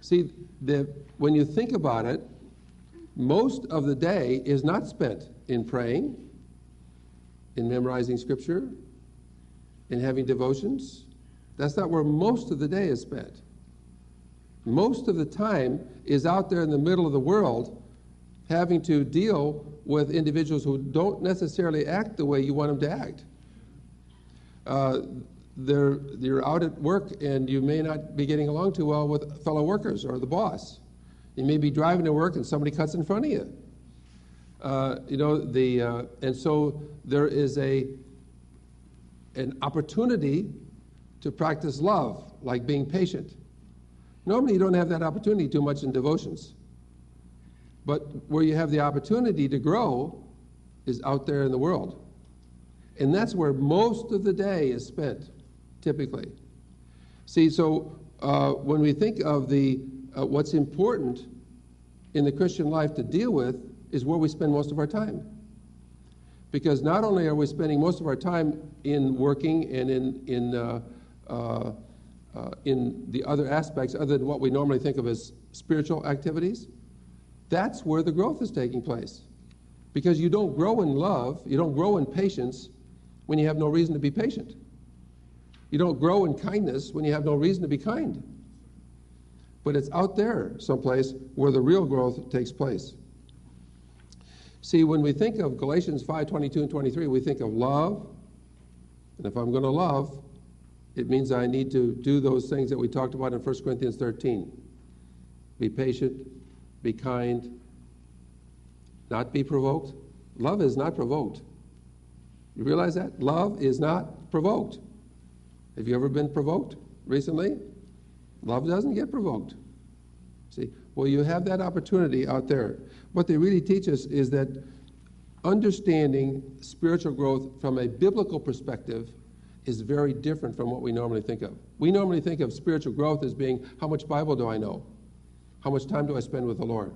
See, when you think about it, most of the day is not spent in praying, in memorizing Scripture, in having devotions. That's not where most of the day is spent. Most of the time is out there in the middle of the world having to deal with individuals who don't necessarily act the way you want them to act. You're out at work and you may not be getting along too well with fellow workers or the boss. You may be driving to work and somebody cuts in front of you. And so there is an opportunity to practice love, like being patient. Normally you don't have that opportunity too much in devotions. But where you have the opportunity to grow is out there in the world. And that's where most of the day is spent, typically. See, so when we think of what's important in the Christian life to deal with is where we spend most of our time. Because not only are we spending most of our time in working and in the other aspects other than what we normally think of as spiritual activities, that's where the growth is taking place. Because you don't grow in love, you don't grow in patience when you have no reason to be patient. You don't grow in kindness when you have no reason to be kind. But it's out there someplace where the real growth takes place. See, when we think of Galatians 5:22 and 23, we think of love. And if I'm going to love, it means I need to do those things that we talked about in 1 Corinthians 13. Be patient, be kind, not be provoked. Love is not provoked. You realize that? Love is not provoked. Have you ever been provoked recently? Love doesn't get provoked. See, well, you have that opportunity out there. What they really teach us is that understanding spiritual growth from a biblical perspective is very different from what we normally think of. We normally think of spiritual growth as being, how much Bible do I know? How much time do I spend with the Lord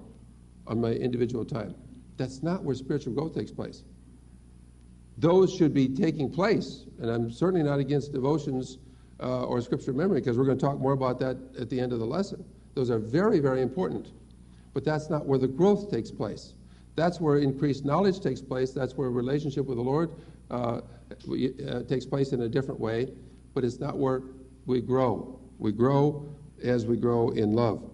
on my individual time? That's not where spiritual growth takes place. Those should be taking place, and I'm certainly not against devotions or scripture memory, because we're going to talk more about that at the end of the lesson. Those are very, very important, but that's not where the growth takes place. That's where increased knowledge takes place. That's where relationship with the Lord takes place in a different way, but it's not where we grow. We grow as we grow in love.